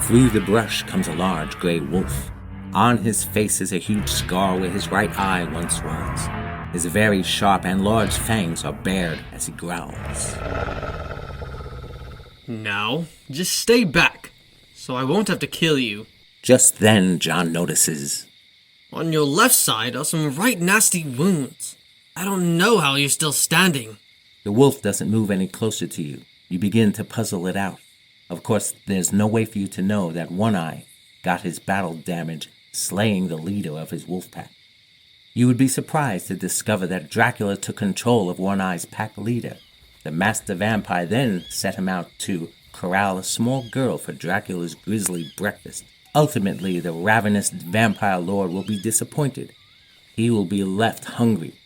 Through the brush comes a large gray wolf. On his face is a huge scar where his right eye once was. His very sharp and large fangs are bared as he growls. Now, just stay back, so I won't have to kill you. Just then, John notices. On your left side are some right nasty wounds. I don't know how you're still standing. The wolf doesn't move any closer to you. You begin to puzzle it out. Of course, there's no way for you to know that One Eye got his battle damage slaying the leader of his wolf pack. You would be surprised to discover that Dracula took control of One Eye's pack leader. The master vampire then set him out to corral a small girl for Dracula's grisly breakfast. Ultimately, the ravenous vampire lord will be disappointed. He will be left hungry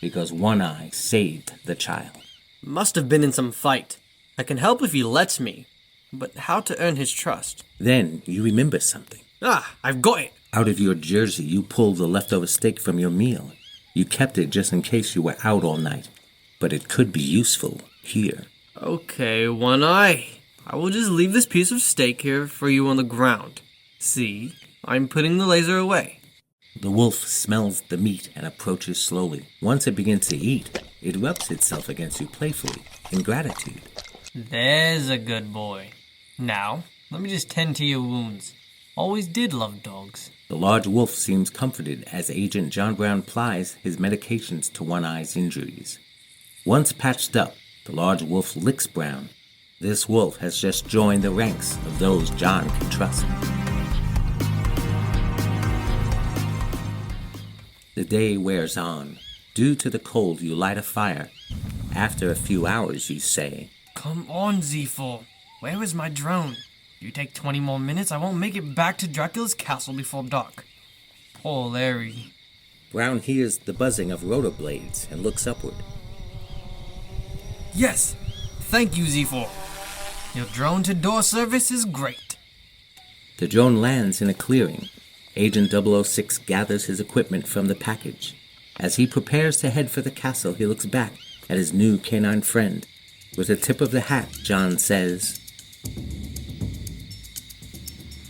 because One Eye saved the child. Must have been in some fight. I can help if he lets me, but how to earn his trust? Then you remember something. I've got it. Out of your jersey, you pulled the leftover steak from your meal. You kept it just in case you were out all night, but it could be useful here. Okay, One Eye. I will just leave this piece of steak here for you on the ground. See, I'm putting the laser away. The wolf smells the meat and approaches slowly. Once it begins to eat, it rubs itself against you playfully, in gratitude. There's a good boy. Now, let me just tend to your wounds. Always did love dogs. The large wolf seems comforted as Agent John Brown plies his medications to One Eye's injuries. Once patched up, the large wolf licks Brown. This wolf has just joined the ranks of those John can trust. The day wears on. Due to the cold, you light a fire. After a few hours, you say, Come on, Z4. Where is my drone? You take 20 more minutes, I won't make it back to Dracula's castle before dark. Poor Larry. Brown hears the buzzing of rotor blades and looks upward. Yes! Thank you, Z4. Your drone-to-door service is great. The drone lands in a clearing. Agent 006 gathers his equipment from the package. As he prepares to head for the castle, he looks back at his new canine friend. With a tip of the hat, John says,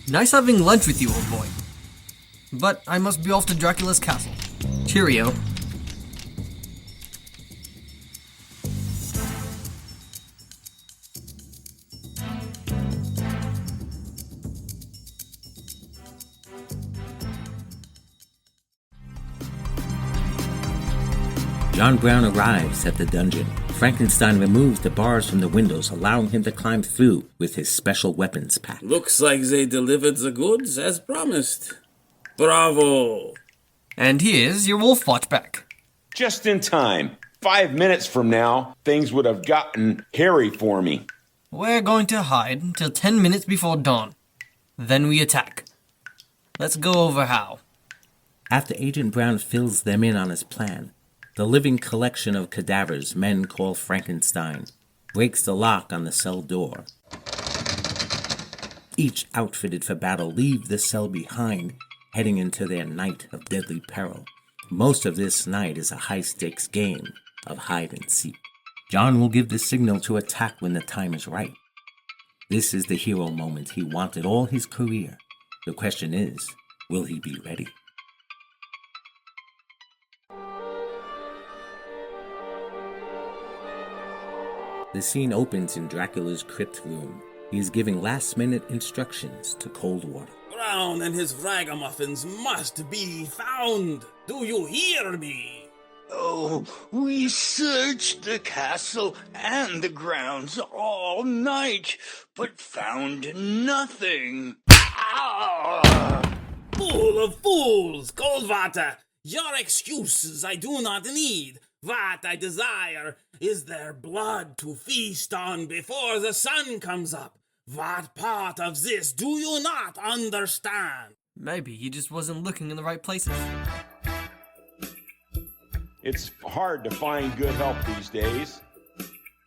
Nice having lunch with you, old boy. But I must be off to Dracula's castle. Cheerio. John Brown arrives at the dungeon. Frankenstein removes the bars from the windows, allowing him to climb through with his special weapons pack. Looks like they delivered the goods as promised. Bravo! And here's your wolf watch back. Just in time. 5 minutes from now, things would have gotten hairy for me. We're going to hide until 10 minutes before dawn. Then we attack. Let's go over how. After Agent Brown fills them in on his plan, the living collection of cadavers men call Frankenstein breaks the lock on the cell door. Each outfitted for battle leave the cell behind, heading into their night of deadly peril. Most of this night is a high-stakes game of hide and seek. John will give the signal to attack when the time is right. This is the hero moment he wanted all his career. The question is, will he be ready? The scene opens in Dracula's crypt room. He is giving last-minute instructions to Coldwater. Brown and his ragamuffins must be found. Do you hear me? Oh, we searched the castle and the grounds all night, but found nothing. Fool of fools, Coldwater! Your excuses I do not need. What I desire is their blood to feast on before the sun comes up. What part of this do you not understand? Maybe he just wasn't looking in the right places. It's hard to find good help these days.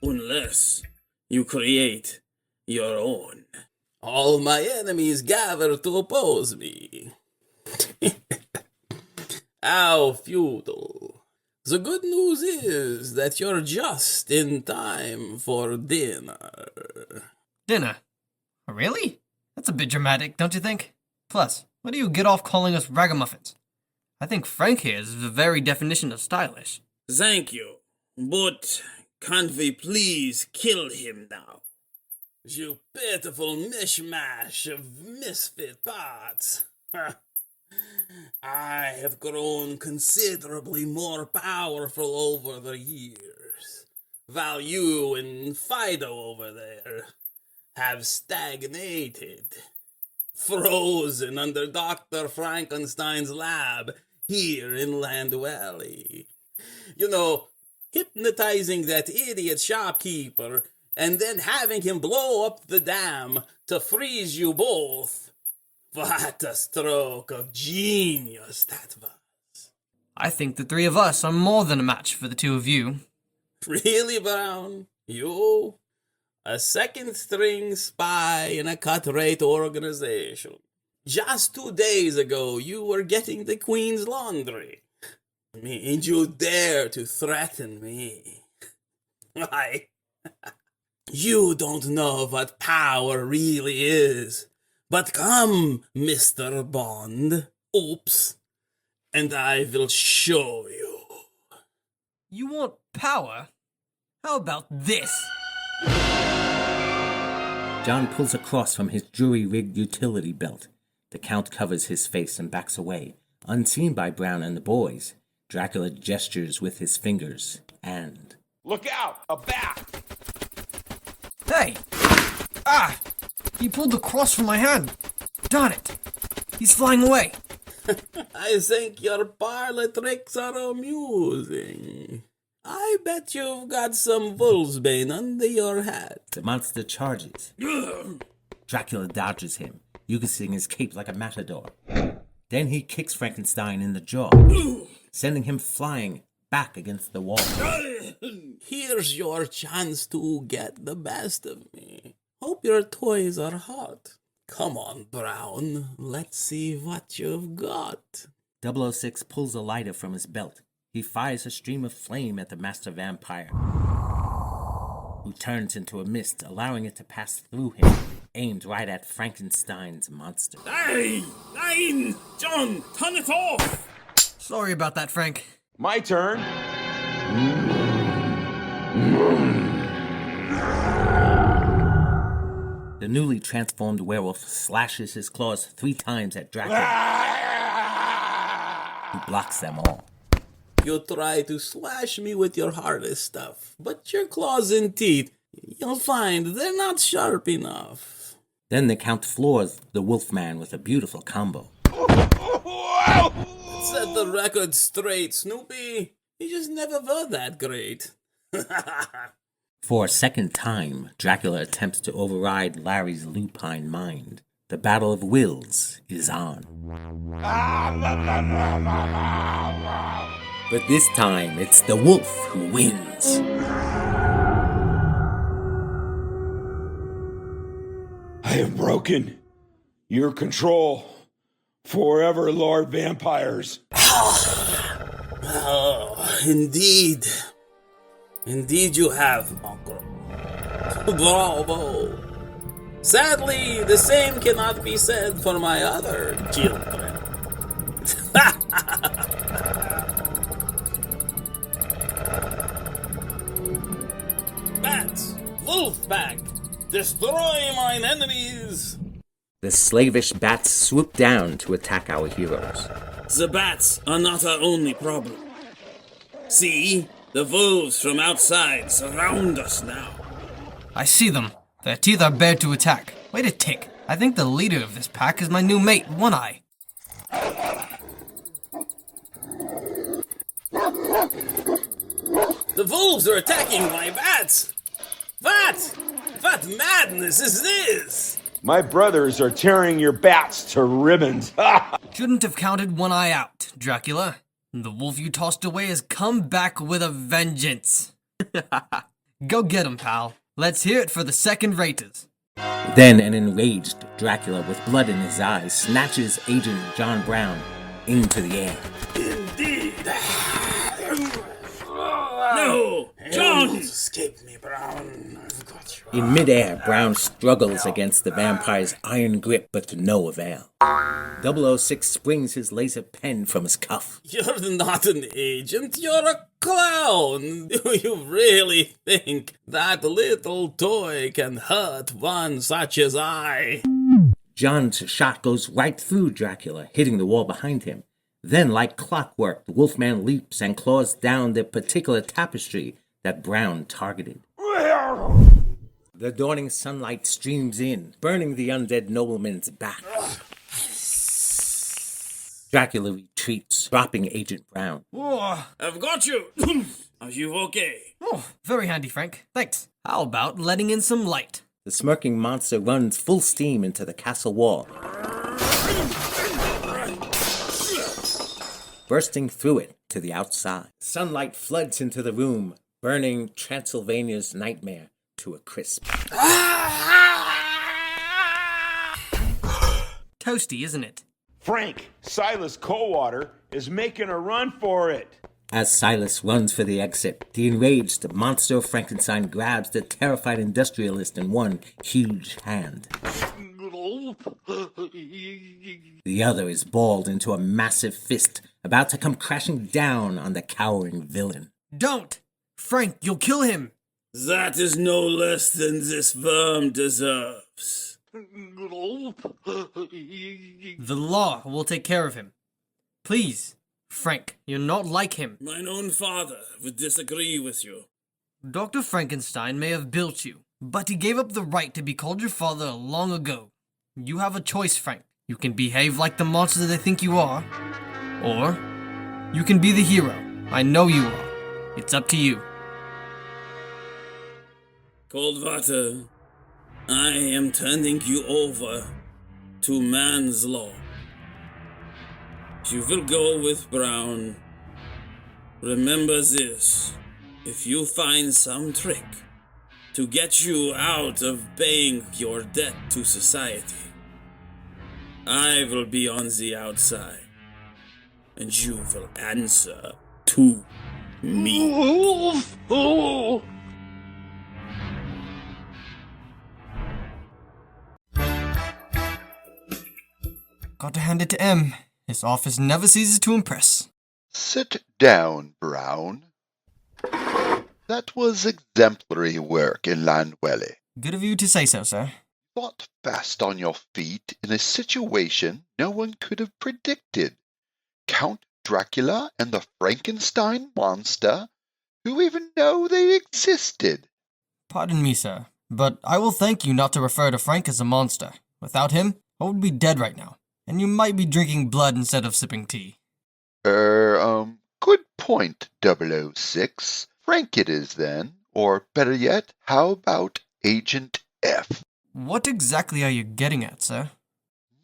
Unless you create your own. All my enemies gather to oppose me. How futile. The good news is that you're just in time for dinner. Dinner? Really? That's a bit dramatic, don't you think? Plus, where do you get off calling us ragamuffins? I think Frank here is the very definition of stylish. Thank you, but can't we please kill him now? You pitiful mishmash of misfit parts. I have grown considerably more powerful over the years, while you and Fido over there have stagnated, frozen under Dr. Frankenstein's lab here in Land Valley. You know, hypnotizing that idiot shopkeeper and then having him blow up the dam to freeze you both. What a stroke of genius that was. I think the three of us are more than a match for the two of you. Really, Brown? You? A second-string spy in a cut-rate organization. Just 2 days ago, you were getting the Queen's laundry. And you dare to threaten me. Why? You don't know what power really is. But come, Mr. Bond. Oops. And I will show you. You want power? How about this? John pulls a cross from his jury-rigged utility belt. The Count covers his face and backs away, unseen by Brown and the boys. Dracula gestures with his fingers, and... Look out! A bat! Hey! Ah! He pulled the cross from my hand. Darn it! He's flying away. I think your parlor tricks are amusing. I bet you've got some wolfsbane under your hat. The monster charges. Dracula dodges him, using his cape like a matador. Then he kicks Frankenstein in the jaw, sending him flying back against the wall. Here's your chance to get the best of me. Hope your toys are hot. Come on, Brown. Let's see what you've got. 006 pulls a lighter from his belt. He fires a stream of flame at the master vampire, who turns into a mist, allowing it to pass through him, aimed right at Frankenstein's monster. Hey! Nein! John, turn it off! Sorry about that, Frank. My turn. The newly transformed werewolf slashes his claws 3 times at Dracula. He blocks them all. You try to slash me with your hardest stuff, but your claws and teeth, you'll find they're not sharp enough. Then the Count floors the Wolfman with a beautiful combo. Set the record straight, Snoopy. You just never were that great. For a second time, Dracula attempts to override Larry's lupine mind. The battle of wills is on. But this time, it's the wolf who wins. I have broken your control forever, Lord Vampires. Oh, indeed. Indeed you have, Uncle. Bravo. Sadly, the same cannot be said for my other children. Bats! Wolfpack! Destroy mine enemies! The slavish bats swoop down to attack our heroes. The bats are not our only problem. See? The wolves from outside surround us now. I see them. Their teeth are bared to attack. Wait a tick. I think the leader of this pack is my new mate, One Eye. The wolves are attacking my bats! What madness is this? My brothers are tearing your bats to ribbons. Shouldn't have counted One Eye out, Dracula. The wolf you tossed away has come back with a vengeance. Go get him, pal. Let's hear it for the second raters. Then an enraged Dracula with blood in his eyes snatches Agent John Brown into the air. Indeed. No! John! Escape me, Brown. I've got you. In midair, Brown struggles against the vampire's iron grip, but to no avail. 006 springs his laser pen from his cuff. You're not an agent, you're a clown. Do you really think that little toy can hurt one such as I? John's shot goes right through Dracula, hitting the wall behind him. Then, like clockwork, the Wolfman leaps and claws down the particular tapestry that Brown targeted. The dawning sunlight streams in, burning the undead nobleman's back. Dracula retreats, dropping Agent Brown. Oh, I've got you. Are you okay? very handy, Frank. Thanks. How about letting in some light? The smirking monster runs full steam into the castle wall, bursting through it to the outside. Sunlight floods into the room, burning Transylvania's nightmare to a crisp. Toasty, isn't it? Frank, Silas Coldwater is making a run for it. As Silas runs for the exit, the enraged monster of Frankenstein grabs the terrified industrialist in one huge hand. The other is balled into a massive fist, about to come crashing down on the cowering villain. Don't! Frank, you'll kill him! That is no less than this worm deserves. The law will take care of him. Please, Frank, you're not like him. Mine own father would disagree with you. Dr. Frankenstein may have built you, but he gave up the right to be called your father long ago. You have a choice, Frank. You can behave like the monster they think you are, or you can be the hero. I know you are. It's up to you. Coldwater, I am turning you over to man's law. You will go with Brown. Remember this, if you find some trick to get you out of paying your debt to society, I will be on the outside, and you will answer to me. Got to hand it to M. His office never ceases to impress. Sit down, Brown. That was exemplary work in Landwelly. Good of you to say so, sir. Thought fast on your feet in a situation no one could have predicted. Count Dracula and the Frankenstein monster? Who even know they existed? Pardon me, sir, but I will thank you not to refer to Frank as a monster. Without him, I would be dead right now, and you might be drinking blood instead of sipping tea. Good point, 006. Frank it is then. Or better yet, how about Agent F? What exactly are you getting at, sir?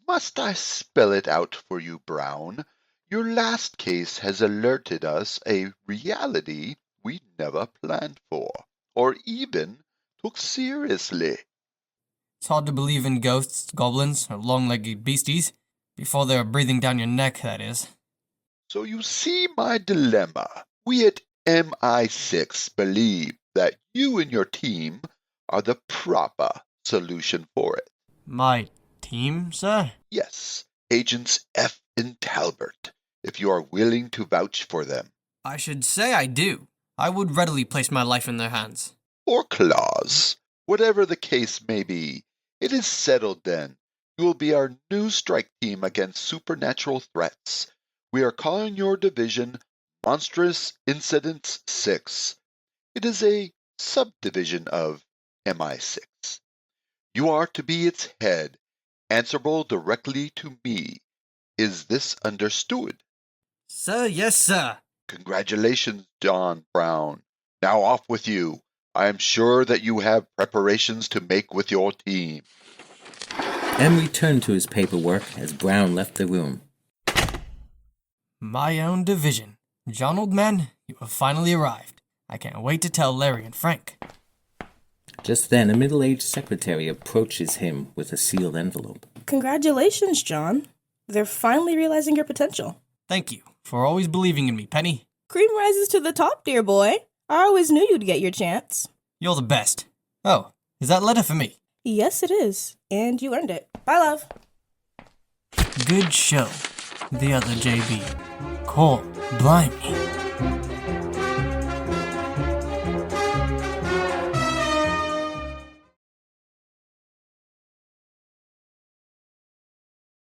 Must I spell it out for you, Brown? Your last case has alerted us a reality we never planned for, or even took seriously. It's hard to believe in ghosts, goblins, or long-legged beasties. Before they're breathing down your neck, that is. So you see my dilemma. We at MI6 believe that you and your team are the proper solution for it. My team, sir? Yes, Agents F and Talbert, if you are willing to vouch for them. I should say I do. I would readily place my life in their hands. Or Claus. Whatever the case may be, it is settled then. You will be our new strike team against supernatural threats. We are calling your division Monstrous Incidents 6. It is a subdivision of MI6. You are to be its head, answerable directly to me. Is this understood? Sir, yes, sir. Congratulations, John Brown. Now off with you. I am sure that you have preparations to make with your team. M returned to his paperwork as Brown left the room. My own division. John, old man, you have finally arrived. I can't wait to tell Larry and Frank. Just then, a middle-aged secretary approaches him with a sealed envelope. Congratulations, John. They're finally realizing your potential. Thank you for always believing in me, Penny. Cream rises to the top, dear boy. I always knew you'd get your chance. You're the best. Oh, Is that letter for me? Yes, it is. And you earned it. Bye, love. Good show. The other JB. Call Blimey.